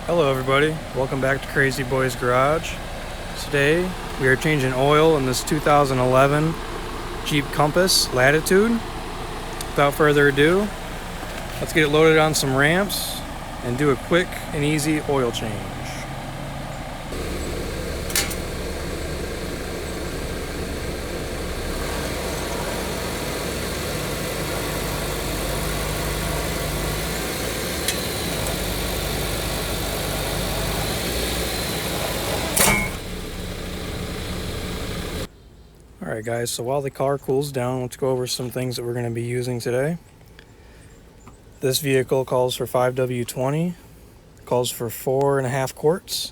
Hello everybody, welcome back to Crazy Boys Garage. Today we are changing oil in this 2011 Jeep Compass Latitude. Without further ado, let's get it loaded on some ramps and do a quick and easy oil change. Alright guys, so while the car cools down, let's go over some things that we're going to be using today. This vehicle calls for 5W20, calls for 4.5 quarts.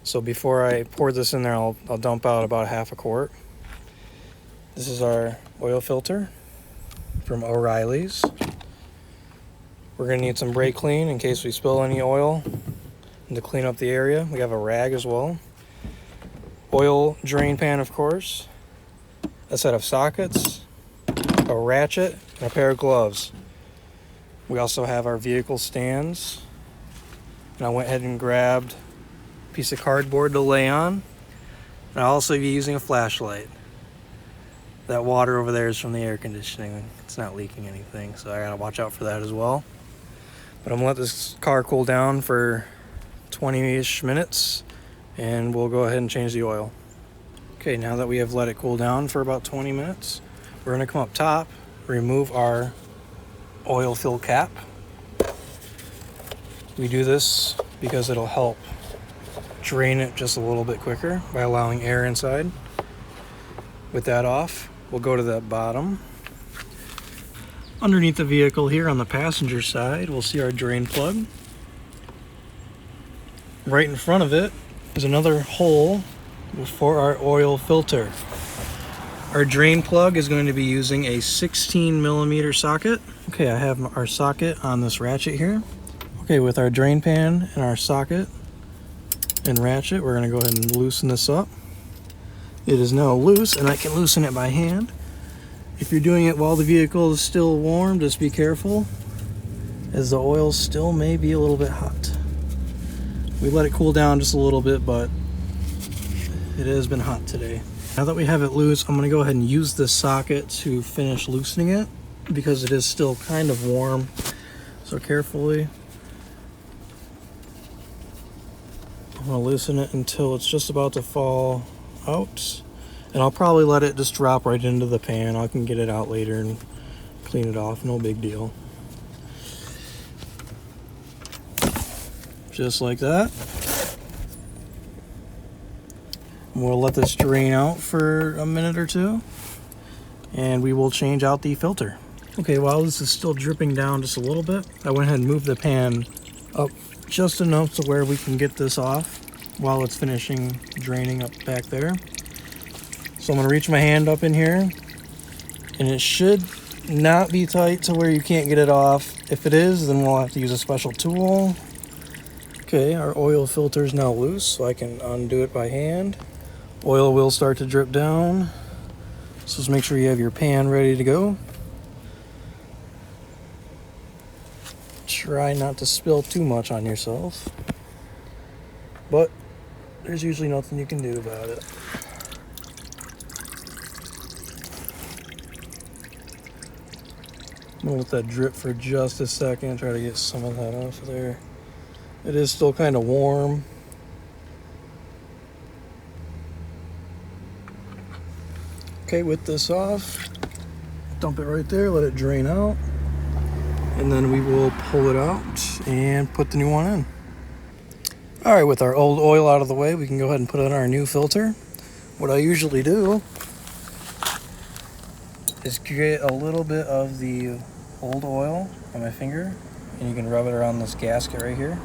So before I pour this in there, I'll dump out about half a quart. This is our oil filter from O'Reilly's. We're going to need some brake clean in case we spill any oil and to clean up the area. We have a rag as well. Oil drain pan, of course. A set of sockets, a ratchet, and a pair of gloves. We also have our vehicle stands. And I went ahead and grabbed a piece of cardboard to lay on. And I'll also be using a flashlight. That water over there is from the air conditioning. It's not leaking anything, so I gotta watch out for that as well. But I'm gonna let this car cool down for 20-ish minutes, and we'll go ahead and change the oil. Okay, now that we have let it cool down for about 20 minutes, we're going to come up top, remove our oil fill cap. We do this because it'll help drain it just a little bit quicker by allowing air inside. With that off, we'll go to the bottom. Underneath the vehicle here on the passenger side, we'll see our drain plug. Right in front of it is another hole for our oil filter. Our drain plug is going to be using a 16mm socket. Okay, I have our socket on this ratchet here. Okay, with our drain pan and our socket and ratchet, we're going to go ahead and loosen this up. It is now loose, and I can loosen it by hand. If you're doing it while the vehicle is still warm, just be careful, as the oil still may be a little bit hot. We let it cool down just a little bit, but it has been hot today. Now that we have it loose, I'm going to go ahead and use this socket to finish loosening it because it is still kind of warm. So carefully, I'm going to loosen it until it's just about to fall out. And I'll probably let it just drop right into the pan. I can get it out later and clean it off, no big deal. Just like that. We'll let this drain out for a minute or two, and we will change out the filter. Okay, while this is still dripping down just a little bit, I went ahead and moved the pan up just enough to where we can get this off while it's finishing draining up back there. So I'm going to reach my hand up in here, and it should not be tight to where you can't get it off. If it is, then we'll have to use a special tool. Okay, our oil filter is now loose, so I can undo it by hand. Oil will start to drip down, so just make sure you have your pan ready to go. Try not to spill too much on yourself, but there's usually nothing you can do about it. I'm gonna let that drip for just a second, try to get some of that off of there. It is still kind of warm. Okay, with this off, dump it right there, let it drain out, and then we will pull it out and put the new one in. All right, with our old oil out of the way, we can go ahead and put in our new filter. What I usually do is get a little bit of the old oil on my finger, and you can rub it around this gasket right here.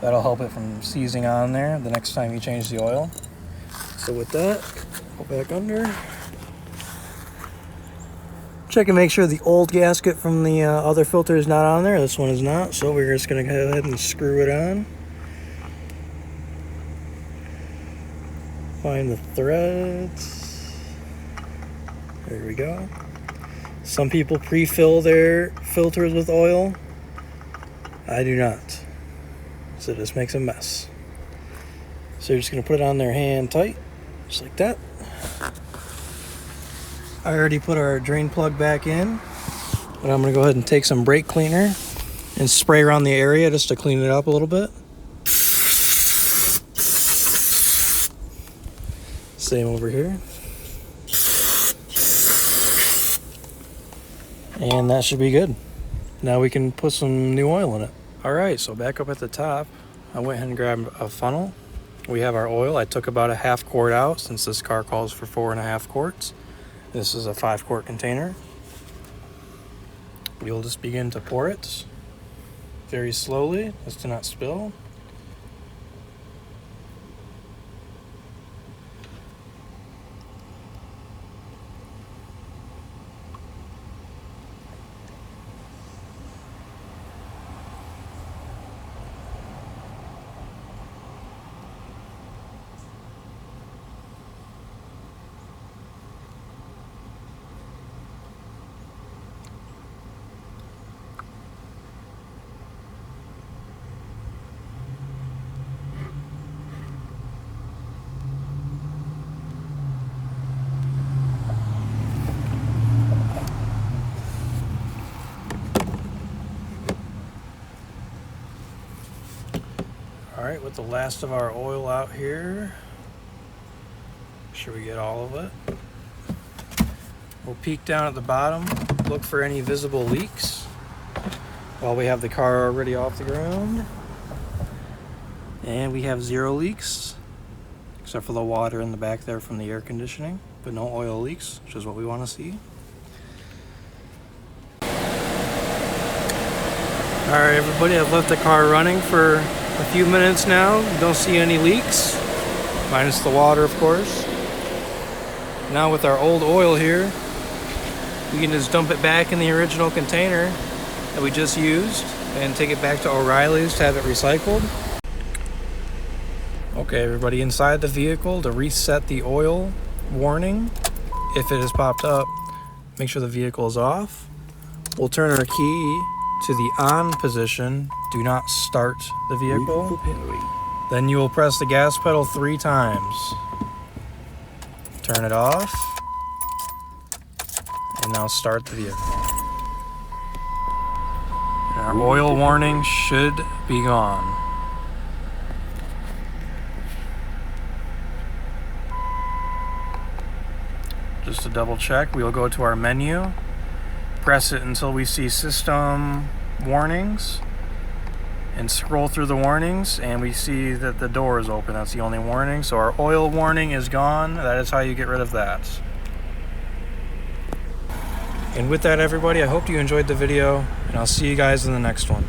That'll help it from seizing on there the next time you change the oil. So with that, go back under. Check and make sure the old gasket from the other filter is not on there. This one is not, so we're just going to go ahead and screw it on. Find the threads. There we go. Some people pre-fill their filters with oil. I do not. so this makes a mess. So you're just going to put it on there hand tight, just like that. I already put our drain plug back in, but I'm going to go ahead and take some brake cleaner and spray around the area just to clean it up a little bit. Same over here. And that should be good. Now we can put some new oil in it. Alright, so back up at the top, I went ahead and grabbed a funnel. We have our oil. I took about a half quart out since this car calls for 4.5 quarts. This is a 5-quart container. We'll just begin to pour it very slowly, as to not spill. Alright, with the last of our oil out here, make sure we get all of it. We'll peek down at the bottom, look for any visible leaks while we have the car already off the ground. And we have 0 leaks, except for the water in the back there from the air conditioning, but no oil leaks, which is what we want to see. Alright everybody, I've left the car running for a few minutes now. Don't see any leaks, minus the water of course. Now with our old oil here, we can just dump it back in the original container that we just used and take it back to O'Reilly's to have it recycled. Okay everybody, inside the vehicle, to reset the oil warning, if it has popped up, make sure the vehicle is off. We'll turn our key to the on position. Do not start the vehicle. Then you will press the gas pedal 3 times. Turn it off. And now start the vehicle. And our oil warning should be gone. Just to double check, we'll go to our menu, press it until we see system warnings, and scroll through the warnings, and we see that the door is open. That's the only warning. So our oil warning is gone. That is how you get rid of that. And with that everybody, I hope you enjoyed the video, and I'll see you guys in the next one.